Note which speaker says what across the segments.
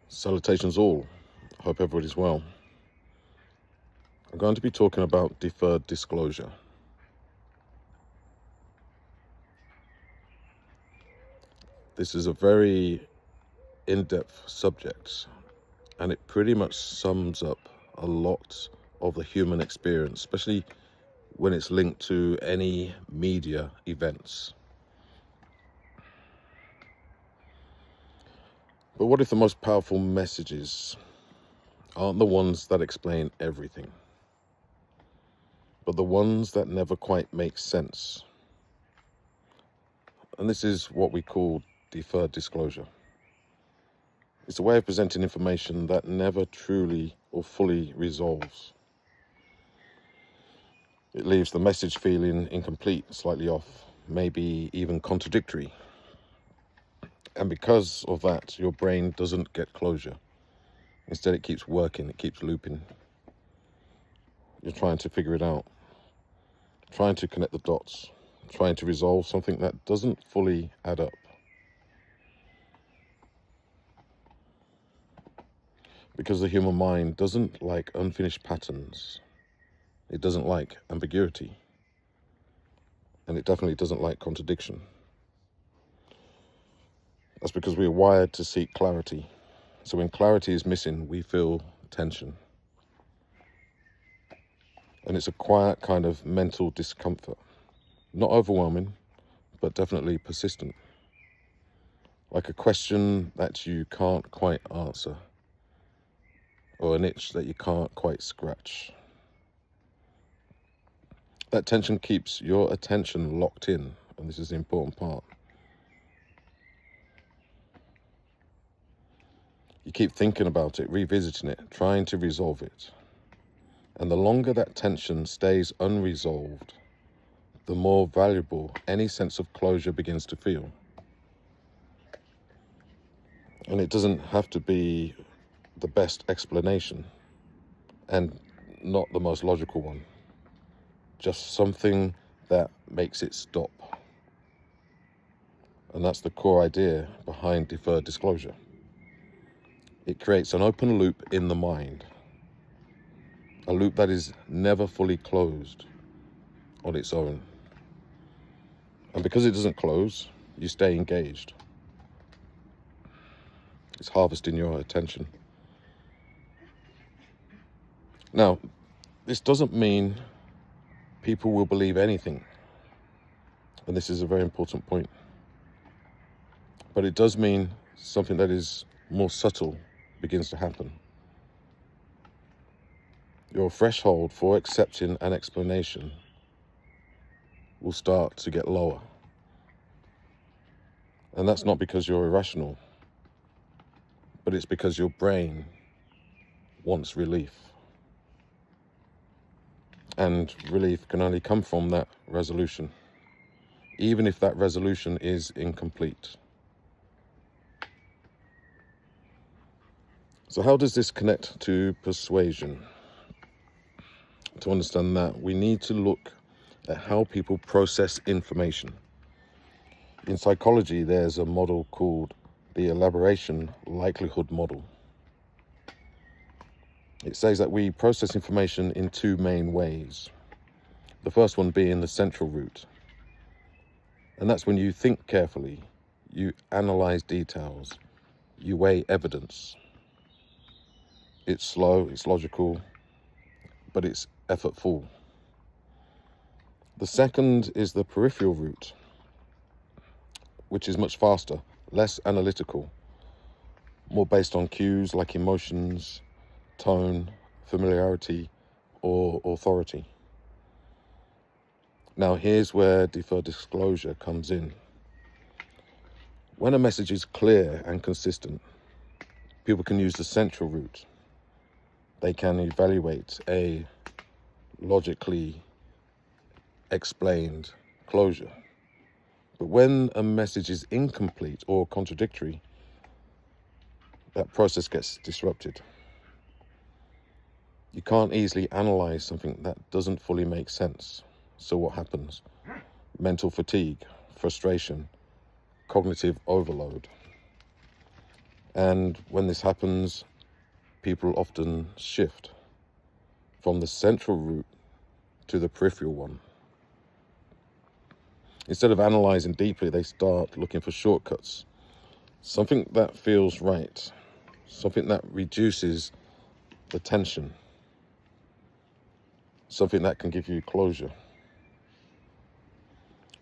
Speaker 1: Salutations all. Hope everybody's well. I'm going to be talking about deferred disclosure. This is a very in-depth subject, and it pretty much sums up a lot of the human experience, especially when it's linked to any media events. But what if the most powerful messages aren't the ones that explain everything, but the ones that never quite make sense? And this is what we call deferred disclosure. It's a way of presenting information that never truly or fully resolves. It leaves the message feeling incomplete, slightly off, maybe even contradictory. And because of that, your brain doesn't get closure. Instead, it keeps working, it keeps looping. You're trying to figure it out, trying to connect the dots, trying to resolve something that doesn't fully add up. Because the human mind doesn't like unfinished patterns. It doesn't like ambiguity. And it definitely doesn't like contradiction. That's because we're wired to seek clarity. So when clarity is missing, we feel tension. And it's a quiet kind of mental discomfort. Not overwhelming, but definitely persistent. Like a question that you can't quite answer, or an itch that you can't quite scratch. That tension keeps your attention locked in, and this is the important part. You keep thinking about it, revisiting it, trying to resolve it. And the longer that tension stays unresolved, the more valuable any sense of closure begins to feel. And it doesn't have to be the best explanation, and not the most logical one. Just something that makes it stop. And that's the core idea behind deferred disclosure. It creates an open loop in the mind, a loop that is never fully closed on its own. And because it doesn't close, you stay engaged. It's harvesting your attention. Now, this doesn't mean people will believe anything. And this is a very important point. But it does mean something that is more subtle begins to happen. Your threshold for accepting an explanation will start to get lower. And that's not because you're irrational, but it's because your brain wants relief. And relief can only come from that resolution, even if that resolution is incomplete. So how does this connect to persuasion? To understand that, we need to look at how people process information. In psychology, there's a model called the elaboration likelihood model. It says that we process information in two main ways. The first one being the central route. And that's when you think carefully, you analyze details, you weigh evidence. It's slow, it's logical, but it's effortful. The second is the peripheral route, which is much faster, less analytical, more based on cues like emotions, tone, familiarity, or authority. Now here's where deferred disclosure comes in. When a message is clear and consistent, people can use the central route. They can evaluate a logically explained closure. But when a message is incomplete or contradictory, that process gets disrupted. You can't easily analyze something that doesn't fully make sense. So what happens? Mental fatigue, frustration, cognitive overload. And when this happens, people often shift from the central route to the peripheral one. Instead of analyzing deeply, they start looking for shortcuts. Something that feels right. Something that reduces the tension. Something that can give you closure.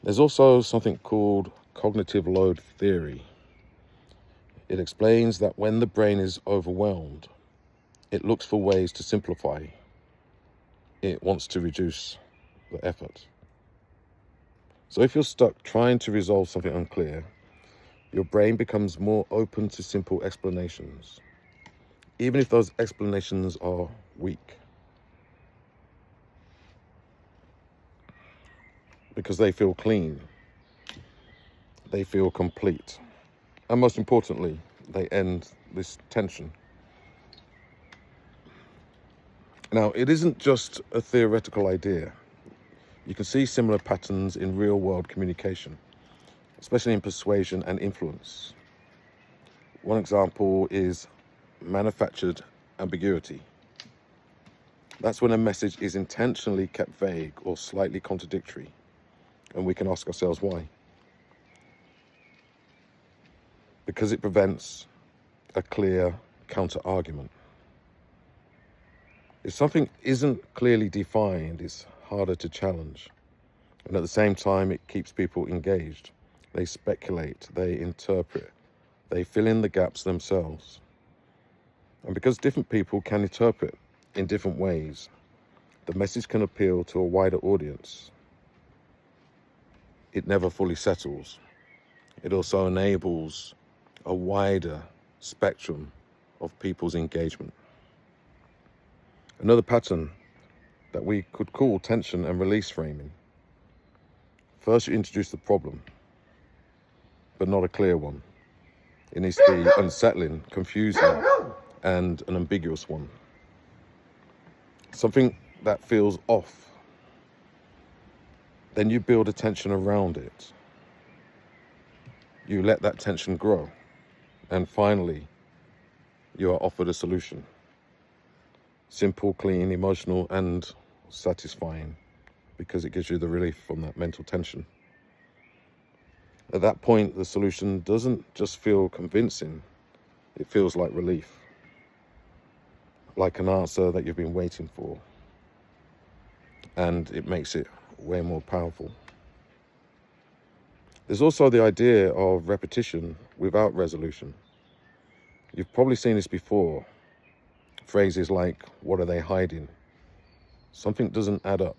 Speaker 1: There's also something called cognitive load theory. It explains that when the brain is overwhelmed, it looks for ways to simplify. It wants to reduce the effort. So if you're stuck trying to resolve something unclear, your brain becomes more open to simple explanations, even if those explanations are weak, because they feel clean, they feel complete, and most importantly, they end this tension. Now, it isn't just a theoretical idea. You can see similar patterns in real-world communication, especially in persuasion and influence. One example is manufactured ambiguity. That's when a message is intentionally kept vague or slightly contradictory, and we can ask ourselves why. Because it prevents a clear counter-argument. If something isn't clearly defined, it's harder to challenge. And at the same time, it keeps people engaged. They speculate, they interpret, they fill in the gaps themselves. And because different people can interpret in different ways, the message can appeal to a wider audience. It never fully settles. It also enables a wider spectrum of people's engagement. Another pattern that we could call tension and release framing. First, you introduce the problem, but not a clear one. It needs to be unsettling, confusing, and an ambiguous one. Something that feels off. Then you build a tension around it. You let that tension grow. And finally, you are offered a solution. Simple, clean, emotional, and satisfying, because it gives you the relief from that mental tension. At that point, the solution doesn't just feel convincing, it feels like relief. Like an answer that you've been waiting for. And it makes it way more powerful. There's also the idea of repetition without resolution. You've probably seen this before. Phrases like, what are they hiding? Something doesn't add up.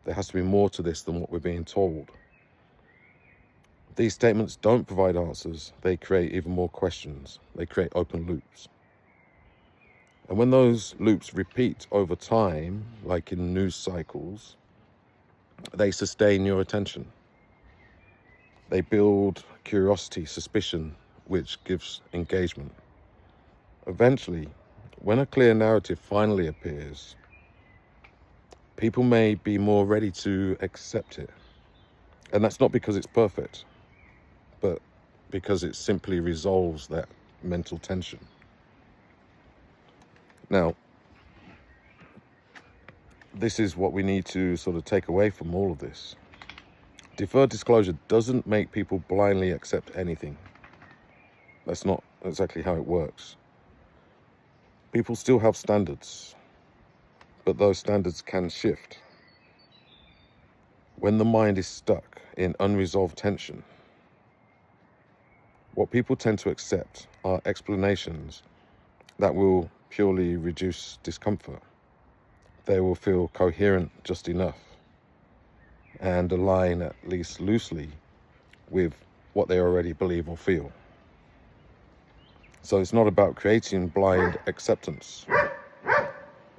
Speaker 1: There has to be more to this than what we're being told. These statements don't provide answers. They create even more questions. They create open loops. And when those loops repeat over time, like in news cycles, they sustain your attention. They build curiosity, suspicion, which gives engagement. Eventually, when a clear narrative finally appears, people may be more ready to accept it. And that's not because it's perfect, but because it simply resolves that mental tension. Now, this is what we need to sort of take away from all of this. Deferred disclosure doesn't make people blindly accept anything. That's not exactly how it works. People still have standards, but those standards can shift. When the mind is stuck in unresolved tension, what people tend to accept are explanations that will purely reduce discomfort. They will feel coherent just enough and align at least loosely with what they already believe or feel. So it's not about creating blind acceptance.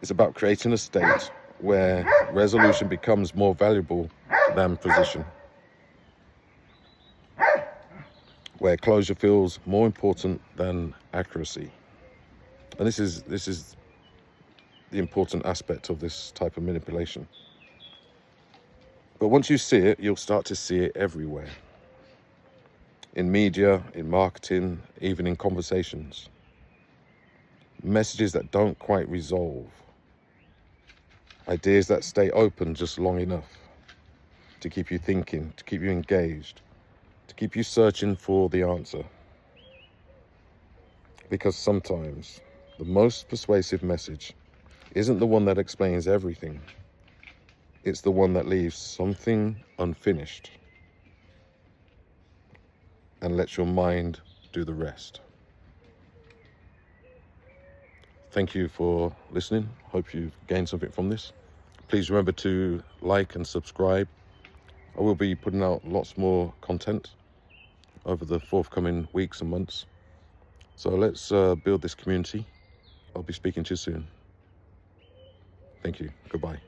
Speaker 1: It's about creating a state where resolution becomes more valuable than position, where closure feels more important than accuracy. And this is the important aspect of this type of manipulation. But once you see it, you'll start to see it everywhere. In media, in marketing, even in conversations. Messages that don't quite resolve. Ideas that stay open just long enough to keep you thinking, to keep you engaged, to keep you searching for the answer. Because sometimes the most persuasive message isn't the one that explains everything. It's the one that leaves something unfinished and lets your mind do the rest. Thank you for listening. Hope you've gained something from this. Please remember to like and subscribe. I will be putting out lots more content over the forthcoming weeks and months. So let's build this community. I'll be speaking to you soon. Thank you. Goodbye.